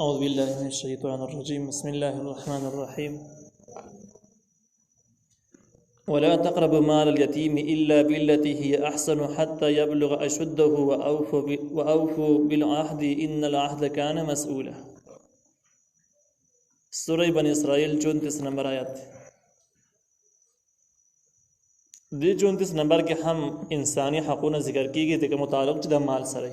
أعوذ بالله من الشيطان الرجيم بسم الله الرحمن الرحيم ولا تقربوا مال اليتيم إلا بالتي هي أحسن حتى يبلغ أشده وأوفوا بالعهد إن العهد كان مسؤولا. سورة بني إسرائيل 34 نمبر آیت. دی 34 نمبر کې هم انسانی حقونه ذکر کیږي د متعلق د مال سره.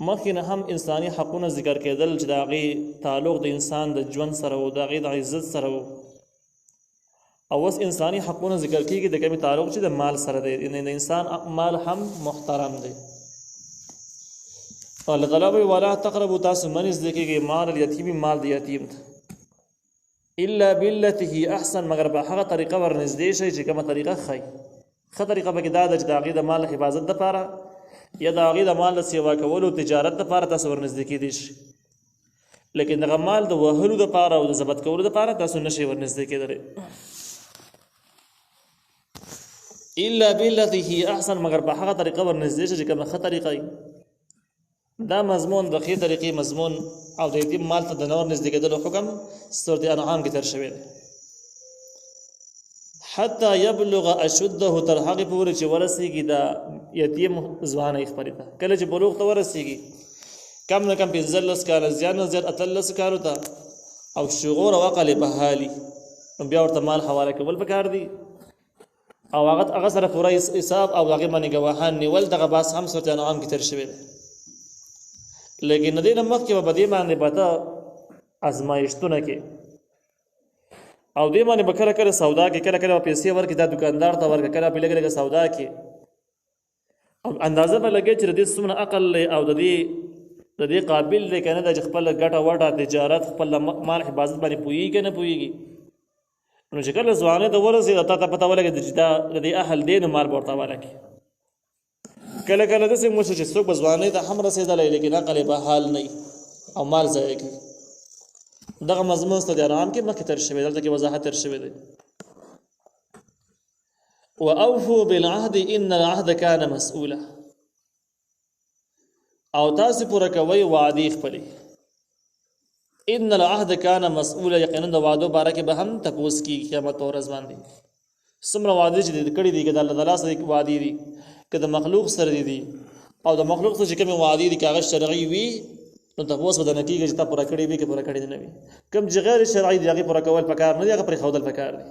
مخکې نه هم انسانی حقونه ذکر کېدل چې د هغې تعلق د انسان د ژوند سره و، د هغې د عزت سره و. او اوس انسانی حقونه ذکر کېږي د کومې تعلق چې د مال سره دی، د انسان مال هم محترم دی. الله تعالی وایي ولا تقربوا، تاسو مه نږدې کېږئ مال الیتیم، مال د یتیم ته، الا بالتي هي احسن، مگر په هغه طریقه ورنږدې شئ چې کومه طریقه ښایي. ښه طریقه پکې دا ده چې د هغې د مال حفاظت دپاره یا د هغې د مال د سیوا کولو تجارت دپاره تاسو ورنږدې کېدی شي، لیکن دغه مال د وهلو دپاره او د ضبط کولو دپاره تاسو نشئ ورنږدې کېدلی. الا بالتي هي احسن، مگر په هغه طریقه ورنږدې شئ چې کومه ښه طریقه وي. دا مضمون د ښې طریقې مضمون او د یتیم مال ته د نه ورنږدې کېدلو حکم سورة انعام کې تر شوی دی. حتی یبلغ اشده، تر هغې پورې چې ورسېږي د یتیم ځوانۍ خپلې ته. کله چې بلوغ ته ورسېږي، کم نه کم 15 کاله، زیات نه زیات 18 کالو ته، او شعور او عقل په حالي، نو بیا ورته مال حواله کول پکار دي او هغه سره پوره حساب او هغې باندې ګواهان نیول. دغه بحث هم سورة انعام کې تر شوی دی. لیکن د دې نه مخکې به په دې باندې پته ازمایښتونه کې او دې باندې به کله کله سودا کې، کله کله به پیسې ورکړي دا دکاندار ته ورکړه، کله به لږ لږ سودا کې او اندازه به لګوي چې د دې څومره عقل دی او د دې قابل دی که نه دی چې خپله ګټه وټه تجارت خپل مال حفاظت باندې پوهېږي که نه پوهېږي. نو چې کله ځوانۍ ته ورسېږي تا ته پته ولګېده چې دا د دې اهل دی، نو مال به ورته حواله کړي. کله کله داسې موشو چې څوک به ځوانۍ ته هم رسېدلی لیکن عقل یې به حال نه او مال ضایع کوي. دغه مضمون سورة انعام کې مخکې تر شوی، دلته کې وضاحت تر شوی دی. واوفوا بالعهد ان العهد كان مسؤولا، او تاسو پوره کوئ وعدې خپلې. ان العهد كان مسؤولا، یقینا د وعدو باره کې به هم تپوس کېږي قیامت په ورځ باندې. څومره وعدې چې کړي دي، که د الله تعالی سره وعدې دي، که د مخلوق سره دي، او د مخلوق سره چې کومې وعدې دي که هغه شرعي وي نو تپوس به درنه کېږي چې تا پوره کړې وي که پوره کړې نه وي. کوم چې غیر شرعي دي هغې پوره کول پکار نه دي، هغه پرېښودل پکار دي.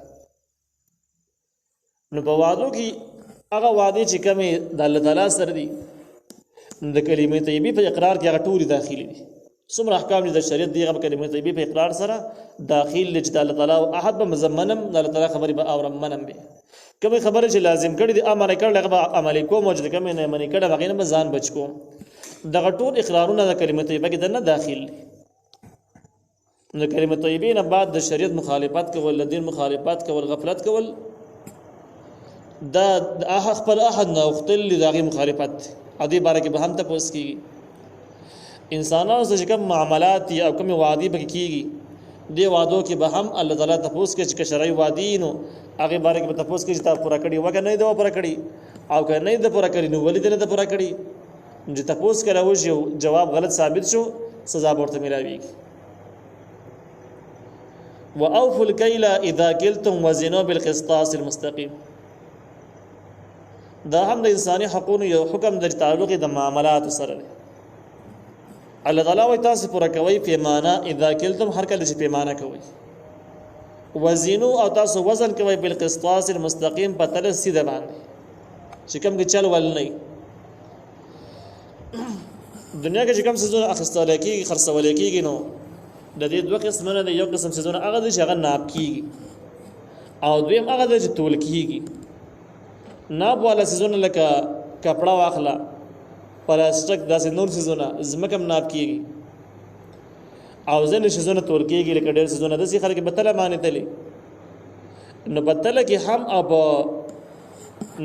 نو په وعدو کې هغه وعدې چې کومې د الله تعالی سره دي، نو د کلمې طیبې په اقرار کې هغه ټولې داخلي دي. څومره احکام چې د شریعت دي هغه په کلمې طیبې په اقرار سره داخل دي چې د الله تعالی احد به مزمنم، د الله تعالی خبرې به اورم منم به. کومې خبرې چې لازم کړي دي امر یې کړل هغه به عملي کوم، او چې کومې نه منې کړی هغې نه به ځان بچ کوم. دغه ټول اقرارونه د کلمې طیبه کې دننه داخل دي. د کلمې طیبې نه بعد د شریعت مخالفت کول، د دین مخالفت کول، غفلت کول، دا خپل احد نه غوښتل دي د هغې مخالفت دی. او دې باره کې به هم تپوس کېږي. انسانانو سره چې کوم معاملات دي او کومې وعدې پکې کېږي، دې وعدو کې به هم الله تعالی تپوس کوي چې که شرعي وعدې نو هغې باره کې به تپوس کوي چې تا پوره کړي وه که نه یې ده پوره کړي، او که نه یې ده پوره کړي نو ولې دې نه ده پوره کړي. چې تپوس کله وشي او جواب غلط ثابت شو، سزا به ورته میلاویږي. واوفوا الکیل اذا کلتم وزنوا بالقسطاس المستقیم، دا هم د انساني حقونو یو حکم د تعلق د معاملاتو سره دی. الله تعالی وایي تاسو پوره کوئ پیمانه، اذا کلتم هر کله چې پیمانه کوئ، وزنو او تاسو وزن کوئ بالقسطاس المستقیم په تله سیده باندې چې کوم کې چل ول نه. دنیا کې چې کوم څیزونه اخیستلی کېږي خرڅولی کېږي نو د دې دوه قسمونه دی. یو قسم څیزونه هغه دی چې هغه ناب کېږي، او دویم هغه دی چې تول کېږي. ناب والا څیزونه لکه کپړه واخله، پلاستیک، داسې نور څیزونه ځمکه هم ناب کېږي، او ځینې څیزونه تول کېږي لکه ډېر څیزونه داسې خلک په تله باندې تلي. نو په تله کې هم او په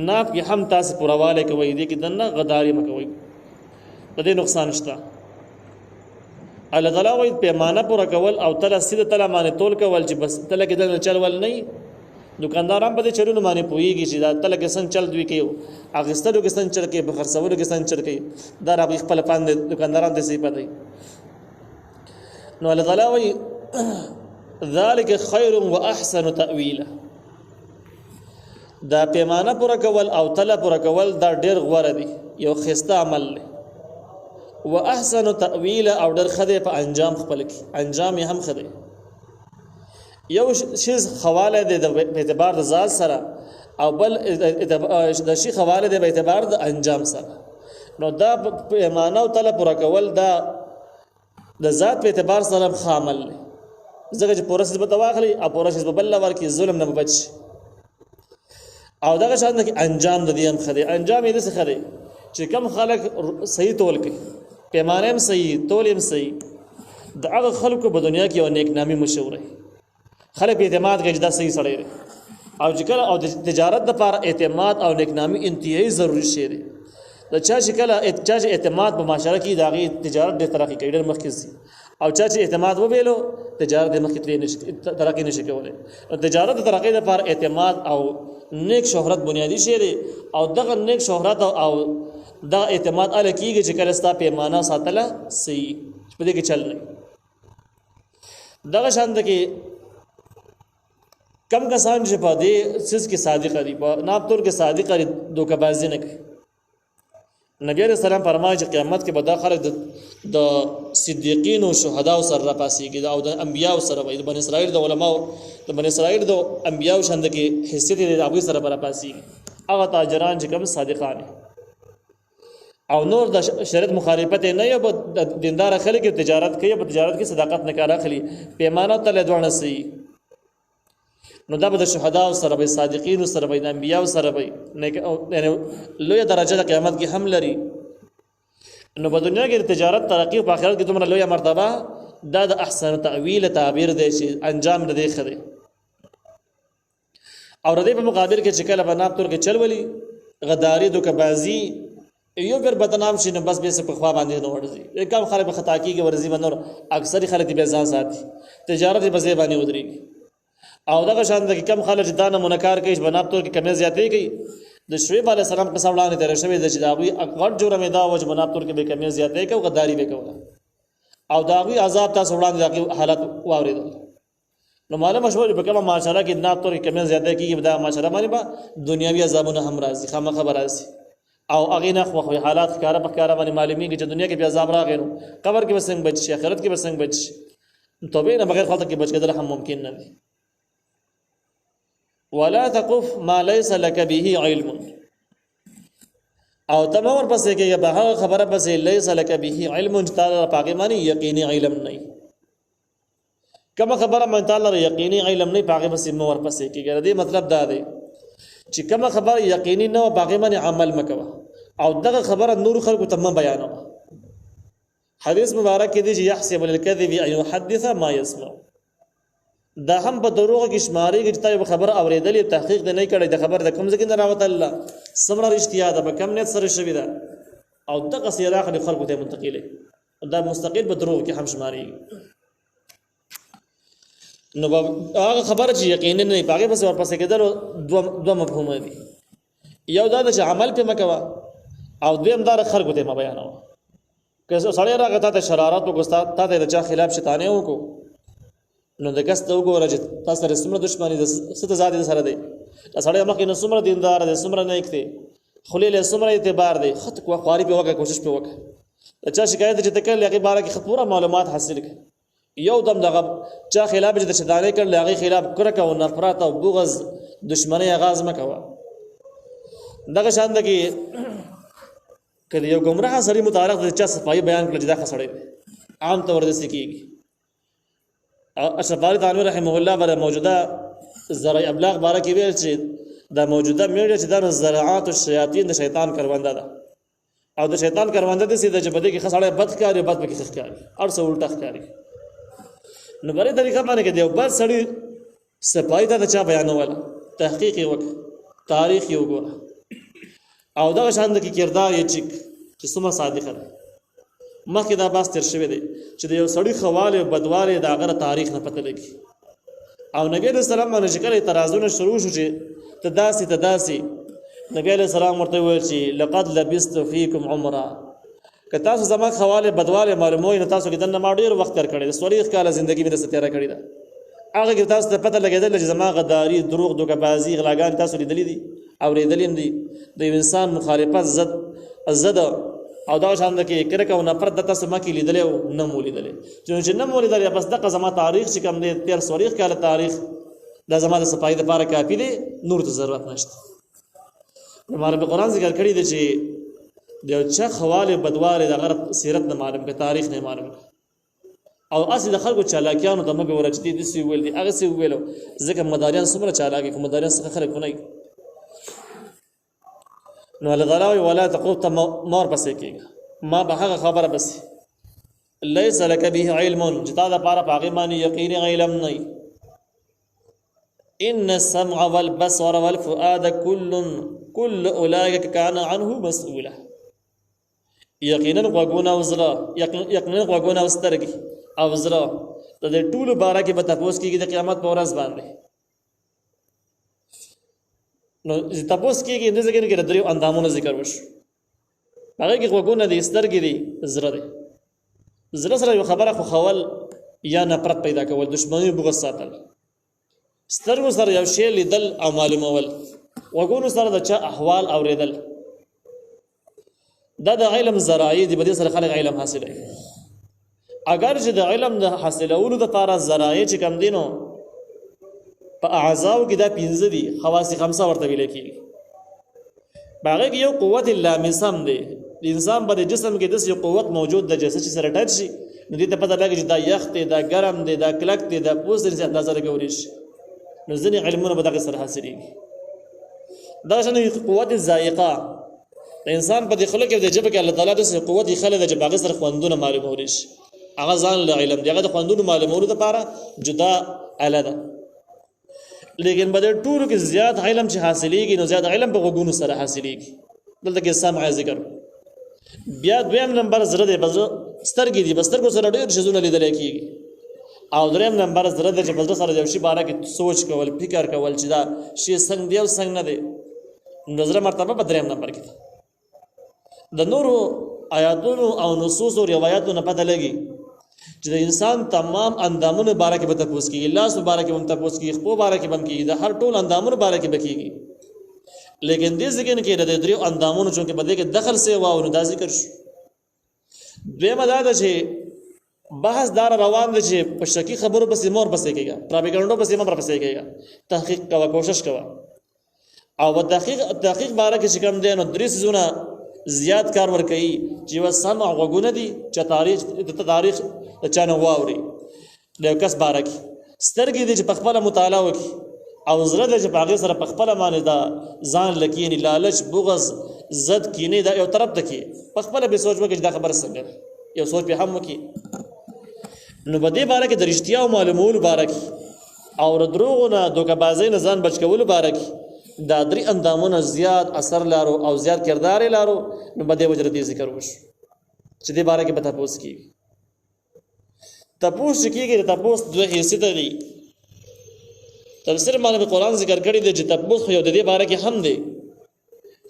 ناب کې هم تاسې پورووالی کوئ، دې کې دننه غداري مه کوئ، په دې نقصان شته. الله تعالی وایي پیمانه پوره کول او تله سیده تله باندې تول کول چې بس تله کې دننه چل ول نه وي، دکانداران په دې چلونو باندې پوهیږي چې دا تل کې څنګه چل دوی کوي اغستلو کې څنګه چل کوي په خرڅولو کې څنګه چل کوي دا راغی خپل پاند دکانداران د سی پته نو الله تعالی وی ذلك خير واحسن تاويلا دا پیمانه پوره کول او تله پوره کول دا ډیر غوړه دي یو خسته عمل دی واحسن تاويلا او ډیر خدای په انجام خپل کې انجام هم خدای یو شی حواله دی د اعتبار د ذات سره او بل د شی حواله دی په اعتبار د انجام سره نو دا پیمانه او تله پوره کول دا د ذات په اعتبار سره خامل دی زګه چې پورس به تواخلي او پورس به بل ورکی ظلم نه بچ او دغه شان کې انجام د دې هم خدي انجام یې د څه خدي چې کم خلک صحیح تول کوي پیمانه هم صحیح تول هم صحیح دغه خلکو په دنیا کې یو نیک نامي مشوره خلک اعتماد کوي دا صحیح سړی دی او چې کله او د تجارت لپاره اعتماد او نیک نامي انتهایی ضروری شی دی د چا چې کله اعتماد په معاشره کې داغي تجارت د ترقی کوي ډېر مخکې سي او چا چې اعتماد وویلو تجارت د مخکې ترقی نشي کولای تجارت د ترقی لپاره اعتماد او نیک شهرت بنیادی شی دی او دغه نیک شهرت او دا اعتماد ال کېږي چې کله ستا پیمانه ساتله صحیح په دې کې چل نه دغه شان د کې کم کسان چې په دې سیس کې صادق دي په ناب تور کې صادق دي دوکبازي نه کوي نبی علیہ السلام فرمایي چې قیامت کې به دا خلک د صدیقین او شهدا سره راپاسيږي او د انبیاء سره وي د بنی اسرائیل د علماء د بنی اسرائیل د انبیاء شند کې حصے دي د ابو سره راپاسيږي هغه تاجران چې کوم صادقان او نور د شریعت مخالفت نه یو د دیندار خلک تجارت کوي په تجارت کې صداقت نه کار اخلي پیمانه تل دوړنه سي نو دا به د شهدا سره به صادقین سره به د انبیاء سره به یعنی لوی درجه د قیامت کې هم لري نو په دنیا کې تجارت ترقی په آخرت کې دومره لوی مرتبه دا د احسن تعویل تعبیر دی چې انجام نه دی خره او ردی په مقابل کې چې کله بناب تور کې چل ولی غداری دوکبازی یو بر بدنام شي نو بس به په خوا باندې نه ورځي کم خلک په خطا کېږي ورځي باندې اکثر خلک به ځان ساتي تجارت به ځای باندې ودرېږي او دغه شان د کم خلک دانه منکار کوي بناب تور کې کمی زیاتې کوي د شعیب علی السلام په سمړانه تر شوی د چې داوی غټ جوړه دا وجه بناب تور کې به کمی زیاتې کوي غداری به کوي او داوی عذاب تاسو وړاندې دغه حالت واوریدل نو معلومه شو چې په کومه معاشره کې بناب تور کې کمی زیاتې کیږي دا معاشره باندې به دنیوي عذابونه هم راځي خامخ خبر راځي او هغه نه خو حالات ښکارا په ښکارا باندې معلومیږي چې دنیا کې بیا عذاب راغی نو قبر کې وسنګ بچ شي آخرت کې وسنګ بچ توبې نه بغیر خلک کې بچ کېدل هم ممکن نه دي ولا تقف ما ليس لك به علم او تمور پسې کې به هغه خبره پسې ليس لك به علم تعالی پاګې معنی یقیني علم نه کما خبره من تعالی یقیني علم نه پاګې پسې مور پسې کې دې مطلب دا دی چې کما خبره یقیني نه پاګې معنی عمل مکوه او دغه خبره نور خلکو ته بیانوه حدیث مبارک کې دی چې يحسب للكذب ان يحدث ما يسمع دا هم په دروغ کې شماري چې تاسو خبر اوریدلې تحقیق نه کړی د خبر د کوم ځکه نه راوته الله سمره رښتیا ده په کم نیت سره شوی ده او دغه سیراخ د خلکو ته منتقله دا مستقل په دروغ کې هم شماري نو هغه خبره چې یقینا نه پاګه پس ورپسې کېدل دوه مفهوم دي یو دا چې عمل په مکوا او دویم دا خلکو ته بیانو که سړی راغی ته شرارت وکړه ته د چا خلاف شیطانه وکړو نو د کس ته وګوره چې تاسو سره سمره دښمنی د ست ذات سره دی سړی مخکې نو سمره دیندار دی سمره نه کته خلی له سمره اعتبار دی خط کو خواري په وکړه کوشش په وکړه چا شکایت چې تکل لغي باره کې خپوره معلومات حاصل کړي یو دم دغه چا خلاف چې شیطانه کړ لغي خلاف کرکه او نفرت او بغض دښمنی آغاز مکوا دغه شان دغه کله یو گمراه سړی متعلق د چا صفای بیان کړل چې دا خسړی عام طور د سکیږي اشرف علي تعالی رحمه الله بر موجوده زرع ابلاغ باره کې ویل چې دا موجوده میډیا چې د زراعت او شیاطین د شیطان کروانده ده او د شیطان کروانده دي چې د بده کې خسړی بد کاری بد پکې خخ کاری او څه الټه کاری نو بری طریقه باندې کې دی بل سړی صفای ته چا بیانول تحقیق وکړه تاریخ یو ګوره او دا شان د کردار یې چې څومره صادق ده مخکې دا باس تر شوی دی چې د یو سړی خواله بدواله د هغه تاریخ نه پته لګي او نبی علیہ السلام باندې کله اعتراضونه شروع شو چې تداسي نبی علیہ السلام ورته وویل چې لقد لبست فیکم عمره که تاسو زما خواله بدواله معلوموي نو تاسو کې دنه ما ډیر وخت تر کړی د 40 کاله ژوندۍ مې ستاره کړی ده هغه کې تاسو ته پته لګیدل چې زما غداری دروغ دوکبازي غلاګان تاسو لیدلې دي او لیدلې دي د انسان مخالفت زد او دا شان د کې کرکه او نفرت د تاسو ما کې لیدلې نه مو لیدلې چې نه مو لیدلې بس دغه زما تاریخ چې کوم دی 40 کاله تاریخ دا زما د صفای د لپاره کافی دی نور ته ضرورت نشته نو رب قرآن ذکر کړی دی چې د چا خواله بدواله د غرض سیرت نه معلوم که تاریخ نه معلوم او اصل د خلکو چالاکیانو ته مګ ورچتي دي سی ویل دي هغه سی ویلو ځکه مداریان څومره چالاکي کوم مداریان څخه خلک ونی نو لغلاوي ولا تقوت مور پسې کېږي ما به هغه خبره بس ليس لك به علم جتا د پاره پاغي مانی یقین علم نه ان السمع والبصر والفؤاد كل اولئك كان عنه مسؤولا یقینا غوګونه وزره یقینا غوګونه وسترګي او وزره د دې ټولو باره کې به تاسو کېږي د قیامت په ورځ باندې نو تاسو کېږي د ذکر کې درې اندامونو ذکر وشو هغه کې غوګونه دي سترګي دي زره سره یو خبره خو خول یا نفرت پیدا کول دشمنی بغض ساتل سترګو سره یو شی لیدل او معلومول وګونو سره د چا احوال اوریدل دا د علم زراعي دی بده سره خلک علم حاصلوي اگر چې د علم د حاصلولو لپاره زراعي چې کم دینو په اعضاء کې دا 15 دي خواص 5 ورته ویل کېږي باغه کې یو قوت اللامسم دی د انسان په جسم کې د یو قوت موجود د جسد چې سره ټچ شي نو دې ته پته لګي چې دا یخ دی دا ګرم دی دا کلک دی دا پوس دی اندازه لګوري شي نو ځینې علمونه به دغه سره حاصلېږي دا شنه قوت الذائقه د انسان په داخله کې د جبه کې الله تعالی د قوت خلل د جبه سره خوندونه معلومول شي هغه ځان له علم دغه د خوندونو معلومولو لپاره جدا اله ده لیکن بده ټولو کې زیات علم چې حاصلېږي نو زیات علم په غوګونو سره حاصلېږي دلته کې سمع ذکر بیا دویم نمبر زړه دی بس سترګې دي بس سترګو سره ډېر شیزونه لیدل کېږي او دریم نمبر زړه دی چې بس سره یو شی باره کې سوچ کول فکر کول چې دا شی څنګه دی او څنګه نه دی نظر مرتبه په دریم نمبر کې د نورو آیاتونو او نصوص او روایتو نه پته لګي چې د انسان تمام اندامونو باره کې به تاسو کې الله سبحانه کې هم تاسو کې خپل باره کې بم کې د هر ټول اندامونو باره کې بکیږي لیکن دې ځکه کې د دریو اندامونو چې په دې کې دخل سي واو نو دا ذکر شو دیمه دا چې بحث دار روان دي چې په شکی خبرو بس مور بس کېږي پروپاګاندا بس مور بس کېږي تحقیق کوه کوشش کوه او تحقیق باره کې کوم دي نو درې سيزونه زیات کار ور کوي چې وسمع غوګونه دي چې تاریخ چانه واوري له کس باره کې سترګې دي چې په خپل مطالعه وکړي او زړه دې چې په هغه سره په خپل باندې دا ځان لکینی لالچ بغض زد کینه دا یو طرف ته کې په خپل به سوچ وکړي دا خبره څنګه یو سوچ به هم وکړي نو په دې باره کې د رښتیا او معلومولو باره کې او دروغونه دوکبازۍ نه ځان بچ کولو باره کې دا درې اندامونه زیات اثر لارو او زیات کردار لارو نو بده وجره دې ذکر وشو چې دې باره کې پتا پوس کیږي تاسو کېږي تاسو دوه حیثیت دي تفسیر باندې قرآن ذکر کړی دی چې تاسو خو یو د دې باره کې هم دی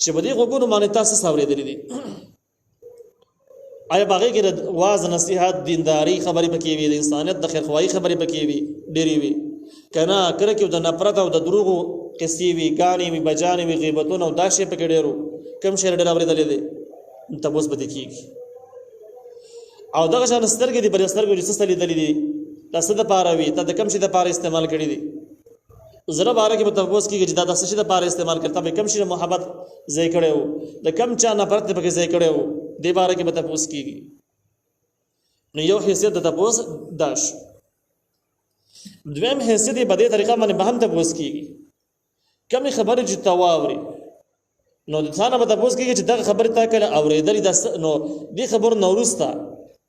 چې بده غوګونو باندې تاسو ساورېدلې دي آیا باغې کې واز نصيحت دینداری خبرې پکې وي د انسانیت د خیر خوایي خبرې پکې وي ډېری وي کنا کړه کې د نفرت او د دروغو قصې وي غانې وي بجانې وي غیبتونه او دا شی پکې ډېرو کم شی ډېر اورېدلې دي تاسو به کېږي او دغه شان سترګې دي بل سترګې چې څه لیدلې دي تاسو د پاره وي ته د کم شي د پاره استعمال کړی دي زړه باره کې متفوس کیږي چې دا د څه شي د پاره استعمال کړتا به کم شي محبت ځای کړو د کم چا نفرت په کې ځای کړو د باره کې متفوس کیږي نو یو حیثیت د تفوس داش دویم حیثیت په دې طریقه باندې به هم تفوس کیږي کمی خبره چې تواوري نو د ثانه به تفوس کیږي چې دغه خبره تا کله اورېدلې د نو دې خبر نورستا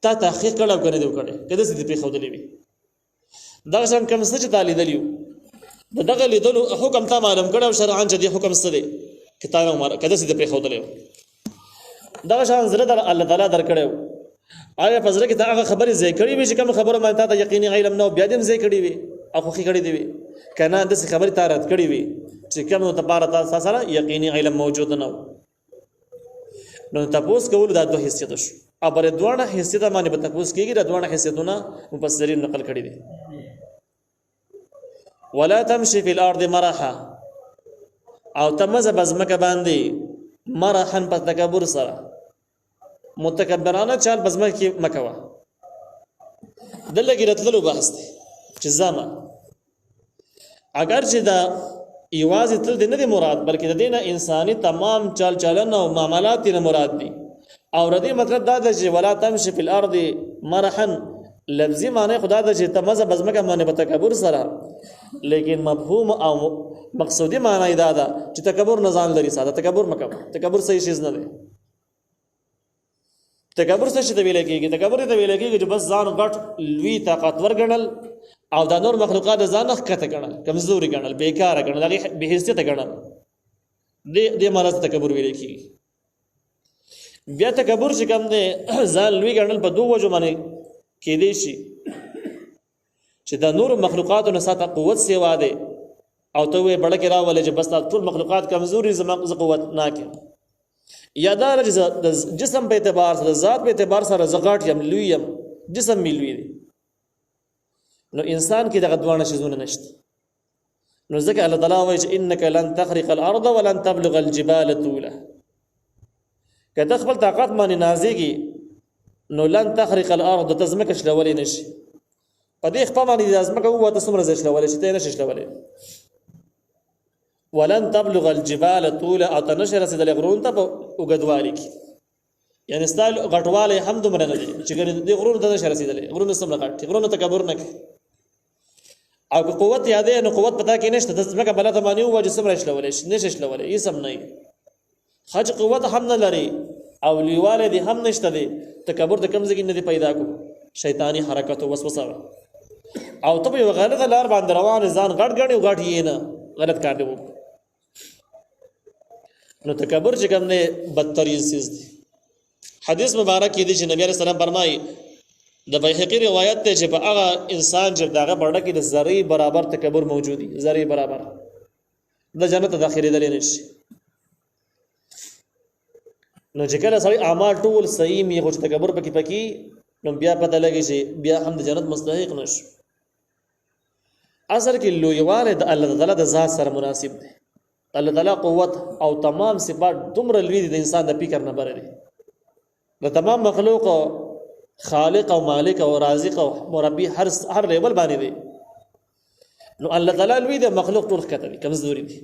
تا تحقیق کړه کنه دی وکړه کله چې په خودلې وي دا څنګه کوم څه چې تعالی دلیو دغه لیدلو حکم ته معلوم کړه او شرعاً چې حکم څه دی کتاب عمر کده سي په خودلې دا شان زړه در الله تعالی درکړو آیا پزره کې دا هغه خبره ځای کړی وي چې کوم خبره مانته ته یقیني علم نو بیا دې ځای کړی وي او خو کړی دی کنه د څه خبرې تا رد کړې وي چې کوم نو تبارک تاسو سره یقیني علم موجود نه نو تاسو کول دا دوه حیثیت شو او بر دوه حیثیت باندې به تاسو کېږي د دوه حیثیتونه مفسرین نقل کړي دي ولا تمشي في الارض مرحا او تمزه بزمکه باندې مرحن په تکبر سره متکبرانه چال بزمکه مکوا دلګی راتللو بحث دی چې زما اگر چې دا ایوازې تل دی نه دی مراد بلکې د دینه انساني تمام چال چلن او معاملات نه مراد دي او ردی مطلب دا دی چې ولا تمشي في الارض مرحا لفظي معنی خدا د چې تمزه بزمکه باندې په تکبر سره لیکن مفهوم او مقصودی معنی دا ده چې تکبر نه ځان لري ساده تکبر مکه تکبر صحیح شیز نه دی تکبر څه شي ته ویل کېږي تکبر ته ویل کېږي چې بس ځان غټ لوی طاقتور ګڼل او د نور مخلوقات ځان ښکته ګڼل کمزوري ګڼل بیکاره ګڼل هغه به حیثیت ګڼل دې مرز تکبر ویل کېږي بیا تکبر چې کوم دی ځان لوی ګڼل په دوه وجو باندې کېدی شي چې د نور مخلوقاتو نه ساته قوت سیوا ده او ته وې بڑا کې راولې چې بس ټول مخلوقات کمزوري زما قوت نه کې یادار د جسم په اعتبار سره ذات په اعتبار سره زغاټ یم لوی یم جسم می لوی دی نو انسان کې دغه دوه شیزونه نشته نو ځکه الله تعالی وایي چې انک لن تخرق الارض ولن تبلغ الجبال طولا کته خپل طاقت باندې نازيږي نو لن تخرق الارض تزمکه شلولې نشي په دې خپل باندې د ازمکه وو ته سمره زشلولې شي ته نشي شلولې ولن تبلغ الجبال طولا او تنشر رسیدل غرون ته وګدوالي کی یعنی ستایل غټواله هم دومره نه دي چې ګر دې غرون ته نشر رسیدل غرون سم غټ غرون تکبر نه کی او قوت یادې نو قوت پتا کې نشته د ځمکه بلته باندې وو چې سمره شلولې نشي شلولې یې سم نه خج قوت هم نه لري او لیواله دي هم نشته دي تکبر د کمزګي نه دي پیدا کو شیطانی حرکت او وسوسه او ته یو غلطه لار باندې روان ځان غټ غړي غټ یې نه غلط کار دی نو تکبر چې کوم نه بدترین چیز دی حدیث مبارک کې دی چې نبی عليه السلام فرمایي د بیهقی روایت ته چې په هغه انسان چې داغه برډه کې د ذری برابر تکبر موجودي ذری برابر د جنت داخلي دلی نشي نو چې کله سړی اعمال ټول صحیح می خو تکبر پکې نو بیا پته لګي چې بیا هم د جنت مستحق نشي اثر کې لویواله د الله تعالی د ذات سره مناسب دی الله تعالی قوت او تمام صفات دومره لوی دي د انسان د فکر نه بره دي د تمام مخلوق خالق او مالک او رازق او مربي هر لیول باندې دي نو الله تعالی لوی د مخلوق ټول کته دي کمزوري دي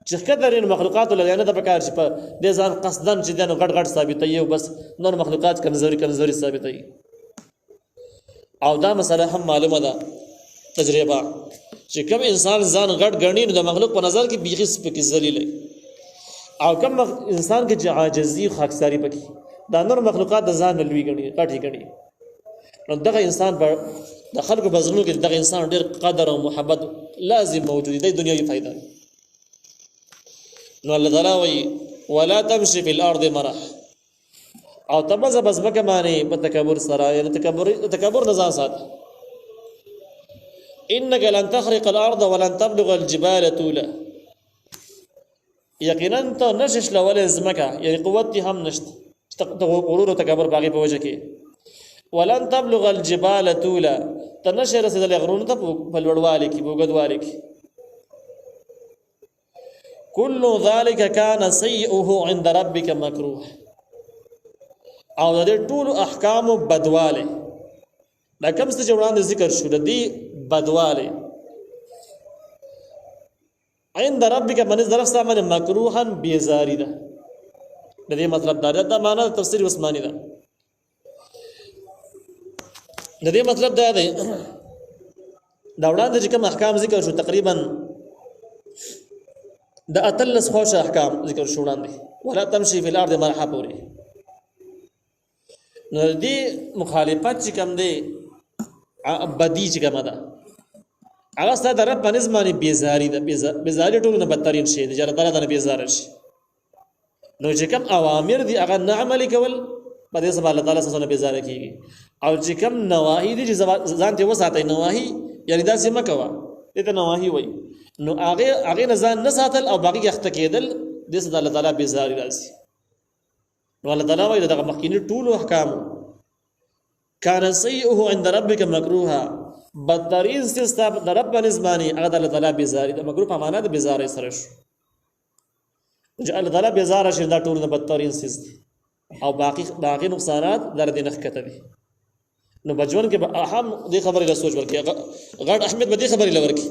چې کدرین مخلوقات له نه د پکار چې په دې ځان قصدن چې دنه غټ غټ ثابتې او بس نور مخلوقات کمزوري ثابتې او دا مسله هم معلومه ده تجربه چې کوم انسان ځان غټ غړنی نو د مخلوق په نظر کې بیخي سپکې ذلیل او کوم انسان کې چې عاجزي خاکساری پکې دا نور مخلوقات د ځان لوي غړي غټي غړي نو دغه انسان په د خلکو بزرګو کې دغه انسان ډېر قدر او محبت لازم موجود دی دنیوي فائدہ نو الله تعالی وی ولا تمشي في الارض مرح او تبز بزمکه معنی په تکبر سره یعنی تکبر نه ځان سات انك لن تخرق الارض ولن تبلغ الجبال طولا یقینا ته نشش لول زمکه یعنی قوت هم نشته غرور او تکبر باغی په وجه کې ولن تبلغ الجبال طولا تنشر رسیدل غرون ته په لوړوالي کې بوګدوالي کې كل ذلك كان سيئه عند ربك مكروه او د ټول احکام بدواله دا کوم څه چې وړاندې ذکر شو د دې بدواله عند ربك من ذرفت من مکروها بیزاری ده د دې مطلب دا معنا تفسیر عثماني ده د دې مطلب دا دی دا وړاندې چې کوم احکام ذکر شو تقریبا د اتلس خوش احکام ذکر شو وړاندې ولا تمشي في الارض مرحا پوری نو دې مخالفت چې کوم دی بدی چې کومه ده هغه ستاسو د رب په نسبت بیزاری ده بیزاری ټول نه بدترین شی دی چې الله تعالی بیزار شي نو چې کوم اوامر دي هغه نه عملي کول په دې سبب الله تعالی سره بیزار کیږي او چې کوم نواهی دي چې ځان ته وساتای نواهی یعنی دا سم کوا دې ته نواهی وایي. نو هغې نه ځان نه ساتل او باقي اخته کېدل دې څه د الله تعالی بېزاري راځي. نو الله تعالی وایي دغه مخکیني ټولو احکامو کان سیئه عند ربک مکروها، بدترین څیز ستا د رب په نزد باندې هغه د الله تعالی بېزاري ده. مکروه په معنا د بېزارۍ سره شو چې الله تعالی بېزاره شي دا ټول نه بدترین څیز دی او باقي نقصانات در دې نه ښکته دي. نو بچون کې به اهم دې خبرې له سوچ ورکړي، غټ اهمیت به دې خبرې له ورکړي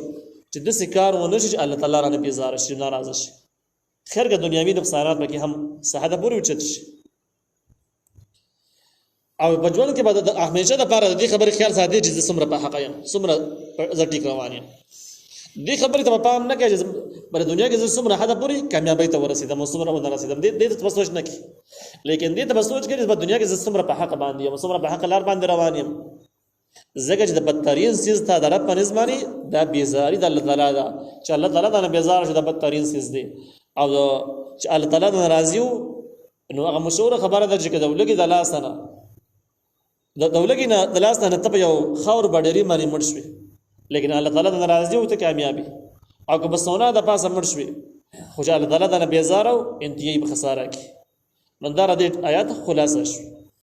چې داسې کار ونه شي چې الله تعالی رانه بېزاره شي، ناراضه شي. خیر که دنیاوي نقصانات پکې هم صحته پورې اوچت شي. او بچون کې به د همیشه دپاره د دې خبرې خیال ساتي چې زه څومره په حقه یم، څومره زه ټیک روان یم. دې خبرې ته به پام نه کوي چې په دنیا کې زه څومره حده پورې کامیابۍ ته ورسېدم او څومره ونه رسېدم، دې ته به سوچ نه کړي. لیکن دې ته به سوچ کړي چې په دنیا کې زه څومره په حقه باندې یم، څومره په حقه لار باندې روان یم. ځکه چې د بدترین څیز ته د رب په نزد باندې دا بېزاري د الله تعالی ده چې الله تعالی نه بېزاره شي، دا بدترین څیز دی. او چې الله تعالی نه راضي وو نو هغه مشهوره خبره ده چې که د ولږې د لاسه نه د ولږې نه د لاس نه ته په یو خاور باډري باندې مړ شوې، لیکن الله تعالی نه راضي وو ته کامیابي. او که به سونا د پاسه مړ شوې خو چې الله تعالی نه بېزاره وو انتهایي په خساره کې. نو دا د آیات خلاصه شو.